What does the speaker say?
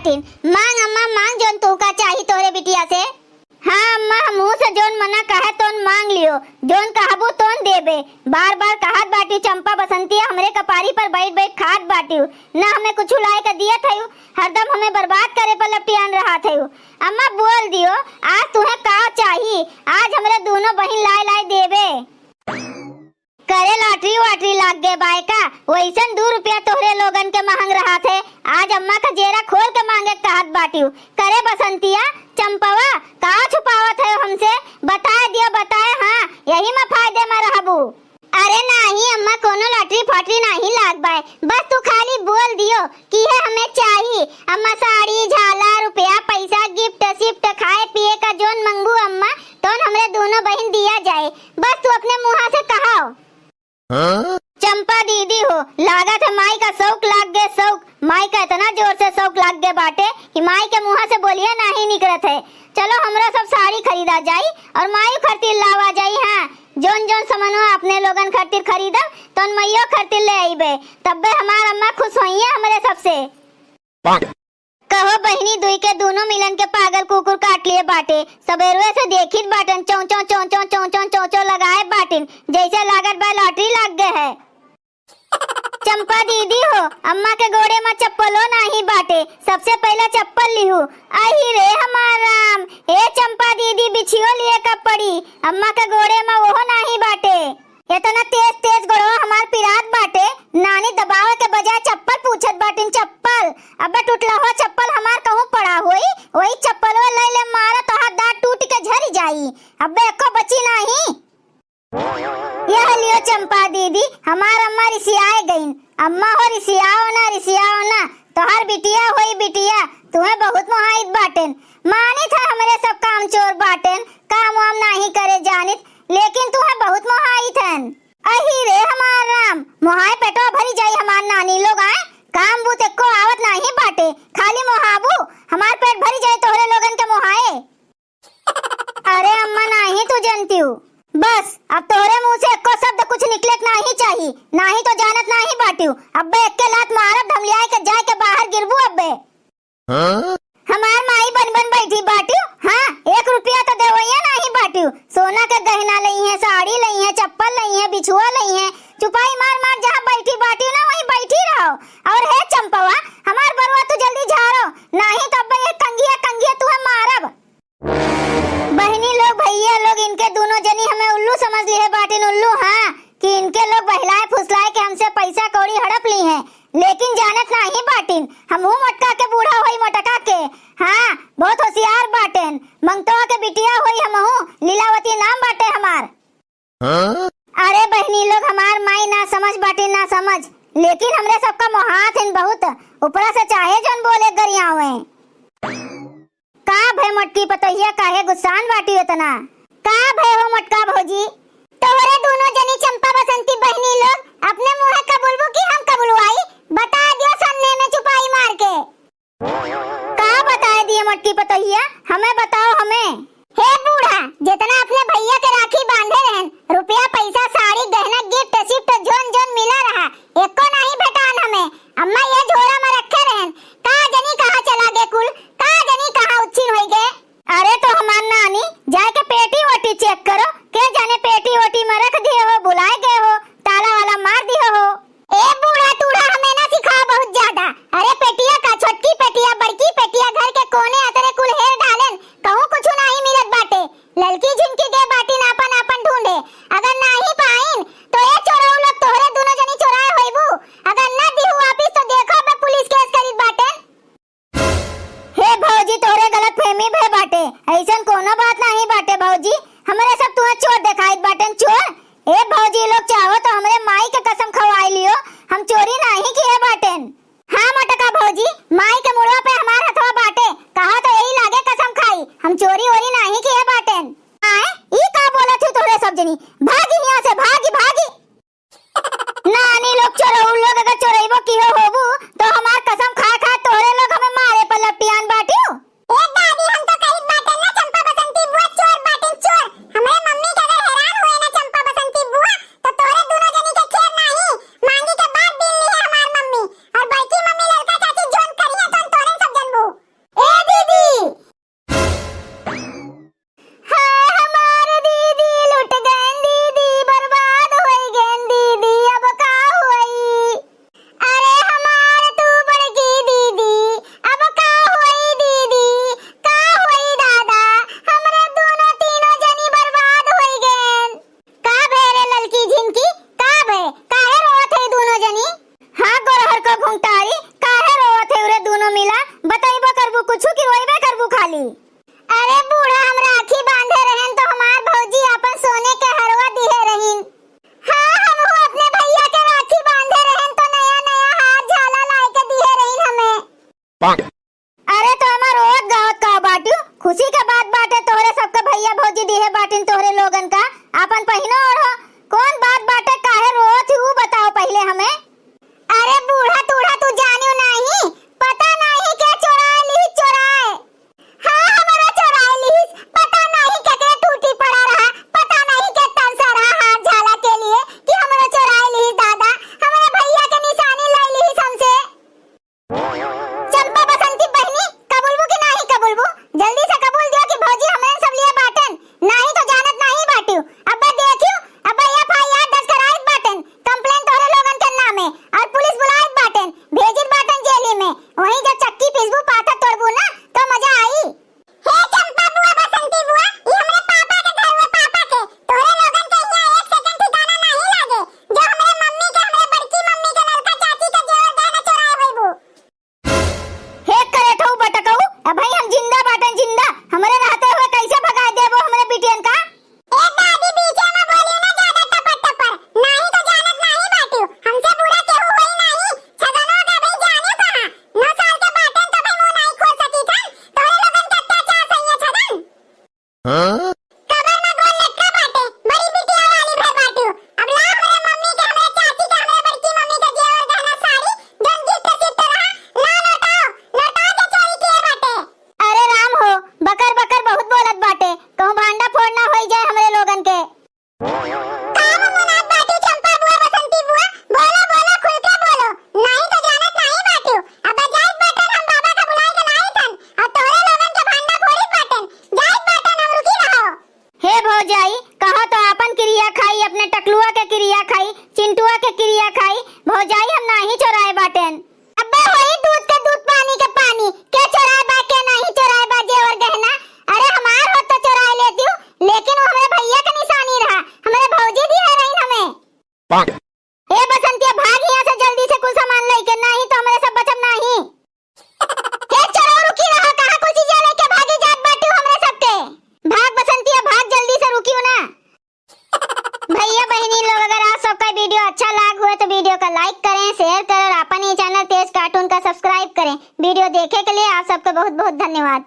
बाटिन। मांग अम्मा मांग, जोन तू का चाही तोरे बिटिया से। हाँ अम्मा, मुंह से जोन मना कहे तोन मांग लियो, जोन कहबो तोन देबे। बार बार कहत बाटी चंपा बसंती हमरे कपारी पर बैठ बैठ खात बाटी, ना हमें कुछ लाए के दिया थयु, हरदम हमें बर्बाद करे पर लपटियान रहा थयु। अम्मा बोल दियो आज तुम्हें का चाही, आज हमरे दोनों बहन लाए लाए देबे। करे लॉटरी वाटरी लाग गए बायका, वैसन 2 रुपया तोहरे लोगन के मांग रहा थे, आज अम्मा का जेरा खोल के मांगे कहत बाटी। करे बसंतिया चंपवा का छुपावत है हमसे, बताए दियो बताए। हाँ यही में फायदे में रहबू। अरे नहीं अम्मा, कोनो लॉटरी फाटरी नहीं लाग बाय, बस तू खाली बोल दियो कि है हमें चाहिए। अम्मा साड़ी झाला रुपया पैसा गिफ्ट शिफ्ट खाए पिए का जोन मंगू अम्मा तो हमरे दोनों बहन दिया जाए, बस तू अपने मुँह से कहाओ। चंपा दीदी हो, लागत है माई का शौक लाग गए शौक, माई का इतना जोर से शौक लाग गए बाटे कि माई के मुँह से बोलिया नहीं निकलत है। चलो हमरा सब साड़ी खरीदा जाई और माई खातिर लावा जाई। हाँ जोन जोन सामानो अपने लोगन खातिर खरीदब तो मैयो खातिर ले आईबे, तब्बे हमार अम्मा खुश होइए हमरे सबसे। कहो बहनी दुई के दोनों मिलन के पागल कुकुर काट लिए बाटे, सबेरवे से देखित बाटन चौ चौ चौ चौ चौ चौ चौ चौ लगाए बाटिन, जैसे लागत बा लॉटरी लाग गए है। चंपा दीदी हो, अम्मा के गोड़े में चप्पलो नहीं बाटे, सबसे पहले चप्पल लिहू। आई रे हमार राम, ए चंपा दीदी बिछियो लिए कब पड़ी, अम्मा के गोड़े में वो नहीं बाटे। इतना तेज तेज गोड़वा हमार पिरात बाटे, नानी दबाव के बजाय चप्पल पूछत बाटिन चप्पल। अबे टूटला हो चप्पल हमार कहूं पड़ा होई, वही चप्पल ले ले मारा तो हाथ दांत टूट के झरी जाई, अबे एको बची नहीं। यह लियो चंपा दीदी, हमार अम्मा रिसियाए गईन। अम्मा हो रिसियाओ ना, तोहर बिटिया होई बिटिया, तुम्हें बहुत मोहाइद बाटेन। मानी था हमरे सब काम चोर बाटेन, काम वाम नहीं करे जानित, लेकिन तुम्हें बहुत मोहाइद हन। अही रे हमार राम, मोहाए पेटो भरी जाई हमार नानी लोग आए, काम बूत एको आवत नहीं बाटे, खाली मोहाबू हमार पेट भरी जाए तोहरे लोगन के मोहाए। अरे अम्मा नहीं तू जानती हूँ, बस अब तोहरे मुंह से एको शब्द कुछ निकले नहीं चाहिए, नहीं तो जानत नहीं बाटियो, अब्बे एक के लात मारब धमलियाए के जाए के बाहर गिरबू अब्बे। हमार माई बन बन बैठी बाटियो, हाँ 1 रुपया तो देवैया नहीं बाटियो, सोना के गहना लई है, साड़ी लई है, चप्पल लई है, बिछुआ लई है, चुपाई मार मार जहाँ बैठी बाटियो ना वहीं बैठी रहो। और है चंपवा हमार बरुआ तू जल्दी झाड़ो, नहीं तो अब्बे ये कंगिया तुहे मारब। बहनी लोग भैया लोग इनके दोनों जनी हमें उल्लू समझ ली है बाटिन, उल्लू। हाँ कि इनके लोग बहलाए फुसलाए के हमसे पैसा कौड़ी हड़प ली हैं, लेकिन जानत नहीं बाटिन हमहू मटका के बूढ़ा होई मटका के। हाँ बहुत होशियार बाटेन, मंगतवा के बिटिया होई हमहू, लीलावती नाम बाटे हमार। अरे बहनी लोग हमार माई ना समझ बाटिन ना समझ, लेकिन हमरे सबका मोहात इन बहुत, ऊपरा से चाहे जोन बोले गरियावे। का भय मटकी पतोहिया काहे गुस्सान बाटी इतना, का भय हो मटका भौजी। तोहरे दोनों जनी चंपा बसंती बहनी लोग अपने मुंह कबुलबू की हम कबुलवाई, बता दियो सन्ने में छुपाई मार के। का बताए दिए मटकी पतोहिया, हमें बताओ हमें। हे बूढ़ा, जितना अपने भैया के राखी बांधे रहन, रुपया पैसा साड़ी गहना गिफ्ट शिफ्ट जोन जोन मिला रहा, एको नहीं भेटान हमें। अम्मा ये झोरा में रखे रहन, का जनी कहाँ चला गए कुल, का जनी कहाँ उच्छिन होई गए। अरे तो हमार नानी जाके पेटी वोटी चेक करो, के जाने पेटी वोटी में रख दिए हो, बुलाए गए हो, ताला वाला मार दिए हो। ए बूढ़ा तूढ़ा हमें ना सिखा बहुत ज्यादा। अरे पेटिया का छोटकी पेटिया बड़की पेटिया घर के कोने अतरे कुल हेर डालन, कहूँ कुछ नहीं मिलत बाटे, ललकी झिनकी के बाटी नापन आपन ढूंढे, अगर नहीं पाइन तो ये चोराऊ लोग तोहरे दोनों जनी चोराए होइबू, अगर अरे तो हमार रोज गावत का बाटू खुशी का बात बाटे तोहरे सबके भैया भौजी दिए बाटिन तोहरे लोगन का अपन पहिनो ओढ़ो कौन बात बाटे काहे रोत ही बताओ पहले हमें। अरे बूढ़ा तूढ़ा तू जानियो नहीं पता नहीं के चोराए ली चोराए। हाँ हमारा चोराए ली पता नहीं के टूटी पड़ा रहा पता नहीं के तंसा रहा हाथ झाला के लिए कि हमारा चोराए ली दादा हमारे भैया के निशानी ले ली हमसे। चंपा बसंती बहनी कबूलबू की नहीं कबूलबू जल्दी से कबूल दियो कि भौजी हमें सब लिए बाटन नहीं तो जानत नहीं बाटियो। अब देखियो अब एफआईआर दर्ज कराई बाटन कंप्लेंट तोहरे लोगन के नामे और पुलिस बुलाई बाटन भेजित बाटन जेली में वहीं जब चक्की पिसबू पाथा तोड़बू ना तो मजा आई। हे चंपा बुआ बसंती बुआ ये हमरे पापा के घर हुए पापा के तोहरे लोगन के यहाँ एक सेकंड ठिकाना नहीं लागे जो हमरे मम्मी के हमरे बड़की मम्मी के लड़का चाची के जेवर गहना चोराए होइबू। हे करे ठौ बटकऊ अब भाई हम जिंदा बाटन जिंदा हमरे रहते हुए कैसे भगा देबो हमरे बिटियन का। ए दादी बीचे में बोलियो ना ज्यादा टपर टपर नहीं तो जानत नहीं बाटियो हमसे बुरा केहू होई नहीं छगनो का भाई जानियो कहां 9 साल के बाटन तो भाई मुंह नहीं खोल सकी था तोरे लोगन के अत्याचार सही है छगन। हां कबर में गोल लटका बाटे बड़ी बिटिया वाली भर बाटियो अब ला हमरे मम्मी के हमरे चाची के हमरे बड़की मम्मी के जेवर गहना साड़ी जन गिफ्ट सिफ्ट रहा ला लौटाओ के चोरी किए बाटे। अरे राम हो बकर बकर बहुत बोलत बाटे कहूं भांडा फोड़ना होई जाए हमरे लोगन के। काम मुनात बाटी चंपा बुआ बसंती बुआ बोलो बोलो खुल के बोलो नहीं तो जानत नहीं बाटियो अब जाइत बाटन हम बाबा का बुलाई के लाई थन और तोहरे लोगन के भांडा फोड़ी बाटन जाइत बाटन हम रुकी रहो। हे भौजाई कहो तो अपन क्रिया खाई अपने टकलुआ के क्रिया खाई चिंटुआ के क्रिया खाई भौजाई हम नहीं चोराए बाटन। अबे होई दूध के दूध पानी के पानी के चोराए बा के नहीं चोराए बा जेवर गहना अरे हमार हो तो चोराए लेती हूँ लेकिन वो हमारे भैया का निशानी रहा हमारे भौजी भी है रही हमें। ए बसंतिया भाग यहाँ से जल्दी से कुछ सामान लेके नहीं तो हमारे सब बचम नहीं। हे चलो रुकी रहो कहाँ कुछ चीजें लेके भागी जात बाटी हमरे सबके भाग बसंतिया भाग जल्दी से रुकियो ना। भैया बहनी लोग अगर आप सबका वीडियो अच्छा लग हुआ तो वीडियो का लाइक करें शेयर करें और अपन ही चैनल तेज कार्टून का सब्सक्राइब करें। वीडियो देखे के लिए आप सबका बहुत बहुत धन्यवाद।